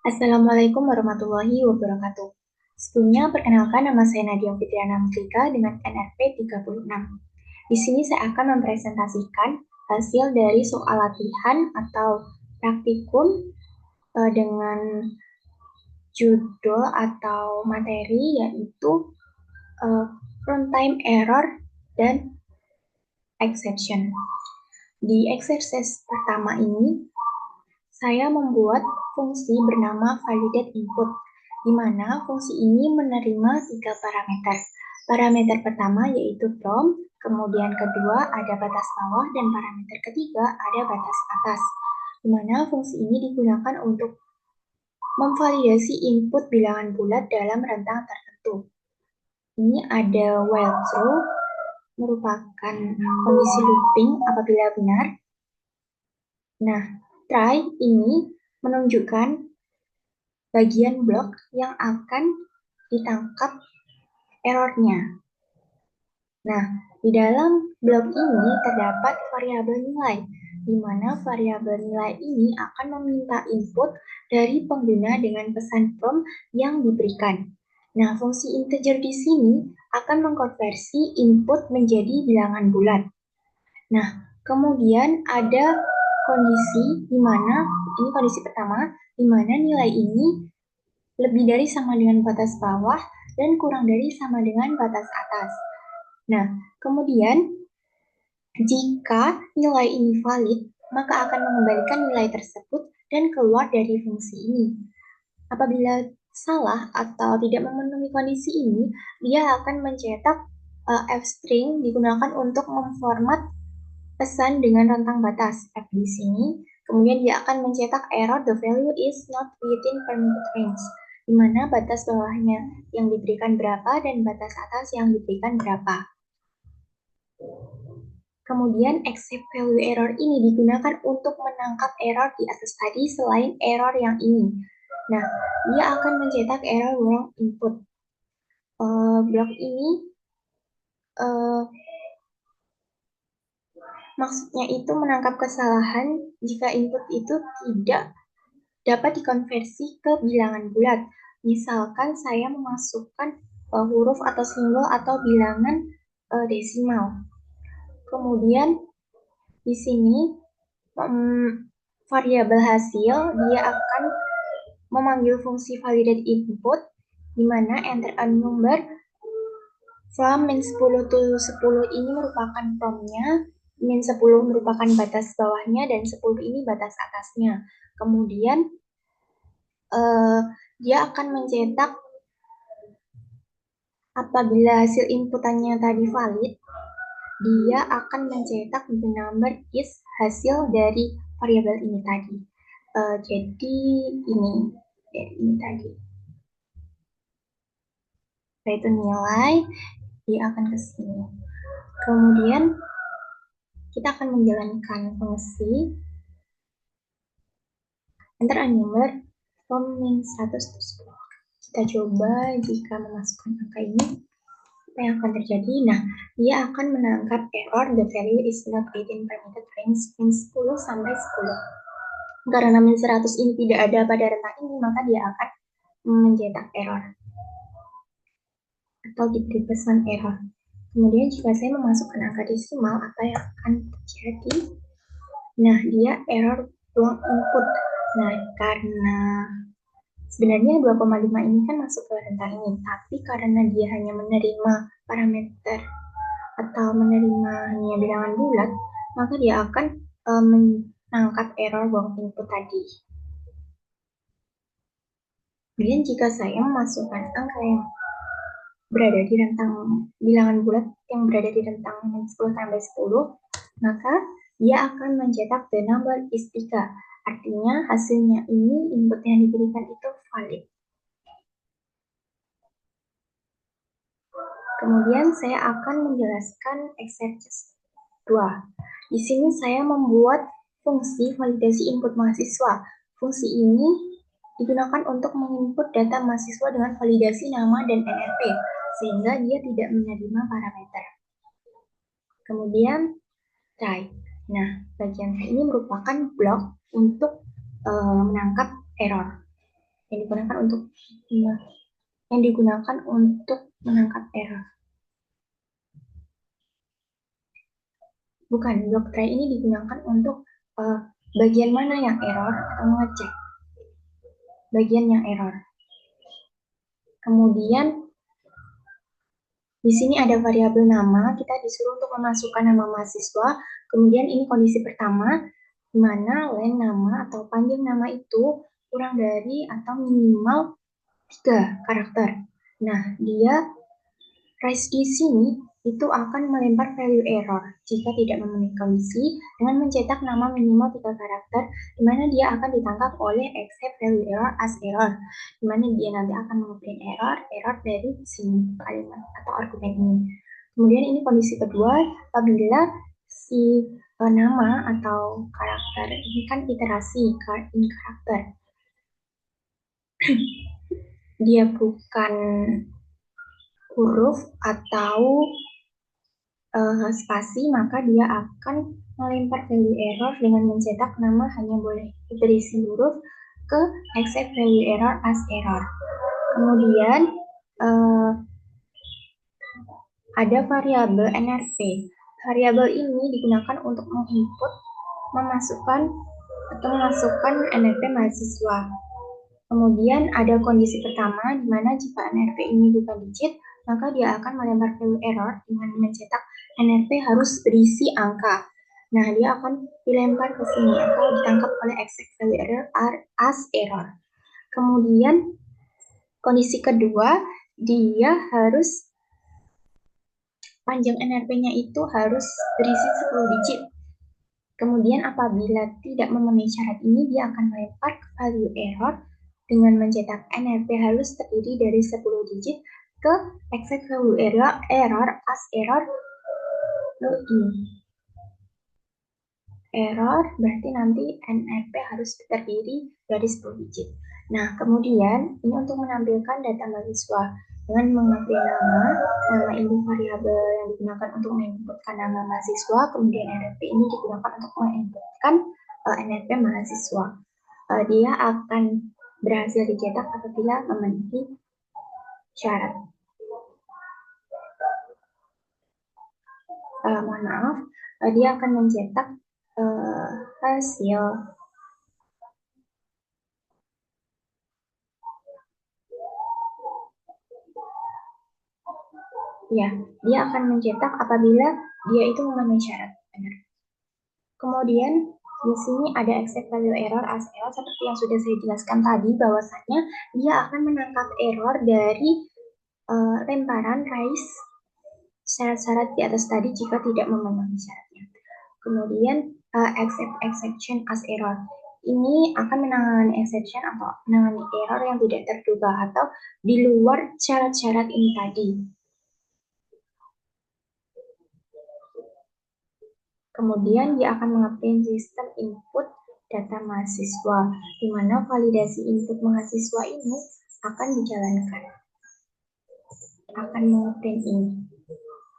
Assalamualaikum warahmatullahi wabarakatuh. Sebelumnya, perkenalkan nama saya Nadia Fitriana Mutrika dengan NRP 36. Di sini saya akan mempresentasikan hasil dari soal latihan atau praktikum dengan judul atau materi yaitu eh, runtime error dan exception. Di exercise pertama ini, saya membuat fungsi bernama validate input, di mana fungsi ini menerima tiga parameter. Parameter pertama yaitu from, kemudian kedua ada batas bawah, dan parameter ketiga ada batas atas, di mana fungsi ini digunakan untuk memvalidasi input bilangan bulat dalam rentang tertentu. Ini ada while true, merupakan kondisi looping apabila benar. Nah, try ini menunjukkan bagian blok yang akan ditangkap errornya. Nah, di dalam blok ini terdapat variabel nilai, di mana variabel nilai ini akan meminta input dari pengguna dengan pesan from yang diberikan. Nah, fungsi integer di sini akan mengkonversi input menjadi bilangan bulat. Nah, kemudian ada kondisi di mana, ini kondisi pertama, di mana nilai ini lebih dari sama dengan batas bawah dan kurang dari sama dengan batas atas. Nah, kemudian jika nilai ini valid, maka akan mengembalikan nilai tersebut dan keluar dari fungsi ini. Apabila salah atau tidak memenuhi kondisi ini, dia akan mencetak f-string digunakan untuk memformat pesan dengan rentang batas f di sini. Kemudian dia akan mencetak error the value is not within permitted range, di mana batas bawahnya yang diberikan berapa dan batas atas yang diberikan berapa. Kemudian except value error ini digunakan untuk menangkap error di atas tadi selain error yang ini. Nah, dia akan mencetak error wrong input. Blok ini maksudnya itu menangkap kesalahan jika input itu tidak dapat dikonversi ke bilangan bulat. Misalkan saya memasukkan huruf atau simbol atau bilangan desimal. Kemudian di sini variabel hasil dia akan memanggil fungsi validate input, di mana enter a number from min 10 to 10 ini merupakan from-nya, min 10 merupakan batas bawahnya, dan 10 ini batas atasnya. Kemudian dia akan mencetak apabila hasil inputannya tadi valid, dia akan mencetak the number is hasil dari variabel ini tadi. Jadi ini tadi. Yaitu nilai, dia akan ke sini. Kemudian kita akan menjalankan fungsi enter a number from min 100 to 10. Kita coba jika memasukkan angka ini, apa yang akan terjadi? Nah, dia akan menangkap error the value is not within permitted range min 10 sampai 10. Karena min 100 ini tidak ada pada rentang ini, maka dia akan mencetak error atau diberi pesan error. Kemudian jika saya memasukkan angka desimal, apa yang akan terjadi? Nah, dia error wrong input. Nah, karena sebenarnya 2,5 ini kan masuk ke rentang ini, tapi karena dia hanya menerima parameter atau menerima hanya bilangan bulat, maka dia akan menangkap error wrong input tadi. Kemudian jika saya memasukkan angka yang berada di rentang bilangan bulat yang berada di rentang 10 sampai 10, maka dia akan mencetak the number is 3. Artinya hasilnya ini input yang diberikan itu valid. Kemudian saya akan menjelaskan exercise 2. Di sini saya membuat fungsi validasi input mahasiswa. Fungsi ini digunakan untuk menginput data mahasiswa dengan validasi nama dan NRP, sehingga dia tidak menerima parameter. Kemudian try. Nah, bagian ini merupakan blok untuk menangkap error. yang digunakan untuk menangkap error. Bukan, block try ini digunakan untuk bagian mana yang error atau mengecek bagian yang error. Kemudian di sini ada variabel nama, kita disuruh untuk memasukkan nama mahasiswa. Kemudian ini kondisi pertama, di mana length nama atau panjang nama itu kurang dari atau minimal 3 karakter. Nah, dia Rise di sini itu akan melempar value error jika tidak memenuhi kondisi dengan mencetak nama minimal 3 karakter, di mana dia akan ditangkap oleh accept value error as error, di mana dia nanti akan mengeprint error dari sini kalimat atau argumen ini. Kemudian ini kondisi kedua, apabila si nama atau karakter ini kan iterasi in karakter, dia bukan huruf atau spasi, maka dia akan melempar value error dengan mencetak nama hanya boleh berisi huruf ke accept value error as error. Kemudian ada variabel NRP. Variabel ini digunakan untuk memasukkan NRP mahasiswa. Kemudian ada kondisi pertama, di mana jika NRP ini bukan digit, maka dia akan melempar value error dengan mencetak NRP harus berisi angka. Nah, dia akan dilempar ke sini atau ditangkap oleh accept value error as error. Kemudian kondisi kedua, dia harus panjang NRP-nya itu harus berisi 10 digit. Kemudian apabila tidak memenuhi syarat ini, dia akan melempar ke value error dengan mencetak NRP halus terdiri dari 10 digit ke accept value error as error. Error berarti nanti NRP harus terdiri dari 10 digit. Nah, kemudian ini untuk menampilkan data mahasiswa dengan mengambil nama ini variabel yang digunakan untuk menginputkan nama mahasiswa, kemudian NRP ini digunakan untuk menginputkan NRP mahasiswa. Dia akan berhasil dicetak apabila memenuhi syarat. Mohon maaf, dia akan mencetak hasil ya, dia akan mencetak apabila dia itu memenuhi syarat. Benar. Kemudian di sini ada accept value error as error seperti yang sudah saya jelaskan tadi, bahwasanya dia akan menangkap error dari lemparan rise syarat-syarat di atas tadi jika tidak memenuhi syaratnya. Kemudian accept exception as error. Ini akan menangani exception atau menangani error yang tidak terduga atau di luar syarat-syarat ini tadi. Kemudian dia akan mengeprint sistem input data mahasiswa, di mana validasi input mahasiswa ini akan dijalankan. Akan mengeprint ini.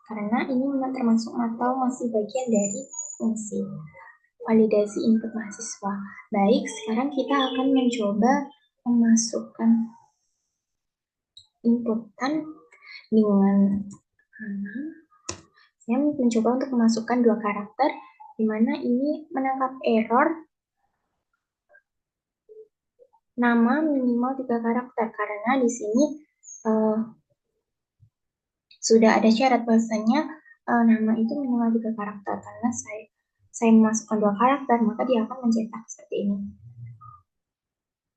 Karena ini memang termasuk atau masih bagian dari fungsi validasi input mahasiswa. Baik, sekarang kita akan mencoba memasukkan inputan dengan saya mencoba untuk memasukkan 2 karakter, di mana ini menangkap error nama minimal 3 karakter, karena di sini sudah ada syarat bahwasanya nama itu minimal 3 karakter, karena saya memasukkan 2 karakter, maka dia akan mencetak seperti ini.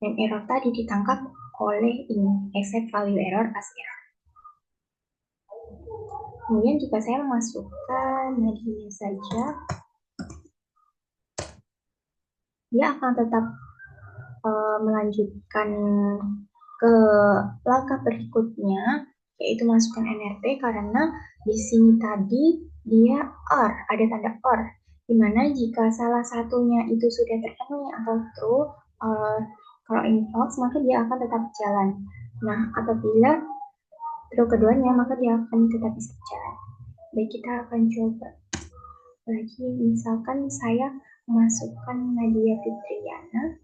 Dan error tadi ditangkap oleh ini, accept value error as error. Kemudian jika saya memasukkan Nadia saja, dia akan tetap melanjutkan ke langkah berikutnya, yaitu masukkan NRP, karena di sini tadi dia OR, ada tanda OR, dimana jika salah satunya itu sudah terpenuhi atau true, kalau ini false, maka dia akan tetap jalan. Nah, apabila true keduanya, maka dia akan tetap bisa jalan. Baik, kita akan coba lagi. Misalkan saya masukkan Nadia Fitriana.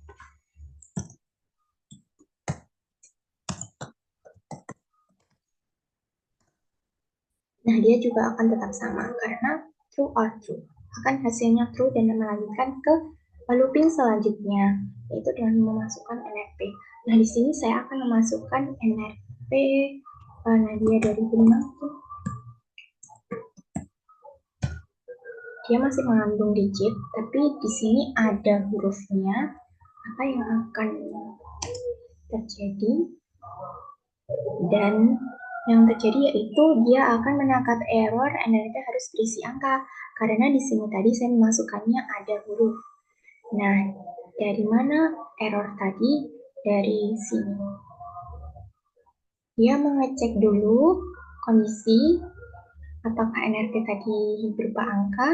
Nah, dia juga akan tetap sama karena true or true. Akan hasilnya true dan melanjutkan ke looping selanjutnya, yaitu dengan memasukkan NRP. Nah, di sini saya akan memasukkan NRP Nadia 2005. Dia masih mengandung digit, tapi di sini ada hurufnya. Apa yang akan terjadi? Dan yang terjadi yaitu dia akan menangkap error NRP harus berisi angka. Karena di sini tadi saya memasukkannya ada huruf. Nah, dari mana error tadi? Dari sini. Dia mengecek dulu kondisi apakah NRP tadi berupa angka.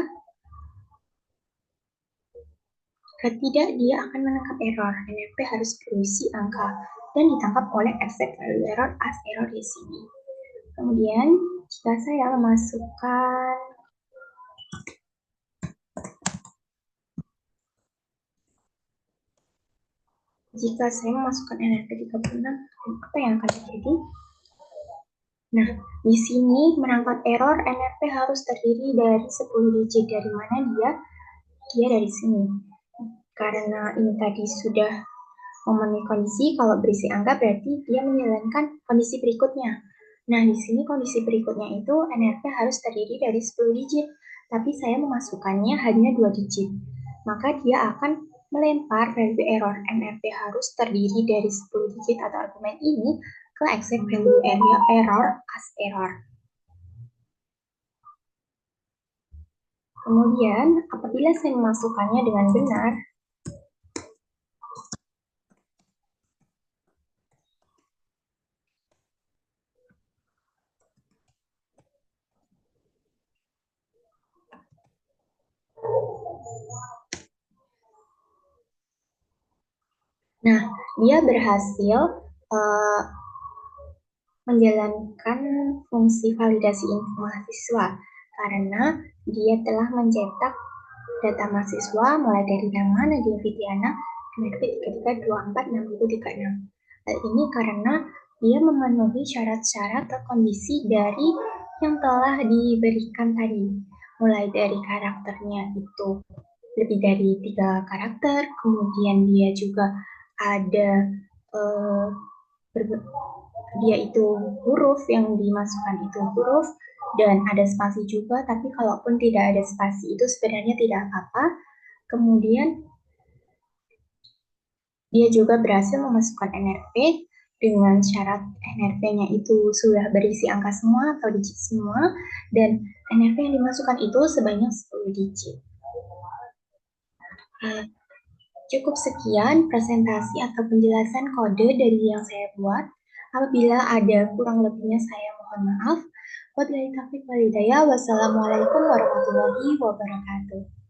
Jika tidak, dia akan menangkap error. NRP harus berisi angka dan ditangkap oleh accept value error as error di sini. Kemudian, jika saya memasukkan NRP 36, apa yang akan terjadi? Nah, di sini menangkap error NRP harus terdiri dari 10 digit. Dari mana dia? Dia dari sini. Karena ini tadi sudah memenuhi kondisi, kalau berisi angka berarti dia menjalankan kondisi berikutnya. Nah, di sini kondisi berikutnya itu NRP harus terdiri dari 10 digit, tapi saya memasukkannya hanya 2 digit. Maka dia akan melempar value error NRP harus terdiri dari 10 digit atau argumen ini ke accept value error as error. Kemudian, apabila saya memasukkannya dengan benar, nah, dia berhasil uh, menjalankan fungsi validasi info mahasiswa karena dia telah mencetak data mahasiswa mulai dari nama Nadia Fitriana NRP 33246036. Hal ini karena dia memenuhi syarat-syarat atau kondisi dari yang telah diberikan tadi, mulai dari karakternya itu lebih dari 3 karakter, kemudian dia juga ada eh, dia itu huruf yang dimasukkan itu huruf dan ada spasi juga, tapi kalaupun tidak ada spasi itu sebenarnya tidak apa-apa. Kemudian dia juga berhasil memasukkan NRP dengan syarat NRP-nya itu sudah berisi angka semua atau digit semua, dan NRP yang dimasukkan itu sebanyak 10 digit. Cukup sekian presentasi atau penjelasan kode dari yang saya buat. Apabila ada kurang lebihnya saya mohon maaf. Wabillahi taufiq wal hidayah. Wassalamualaikum warahmatullahi wabarakatuh.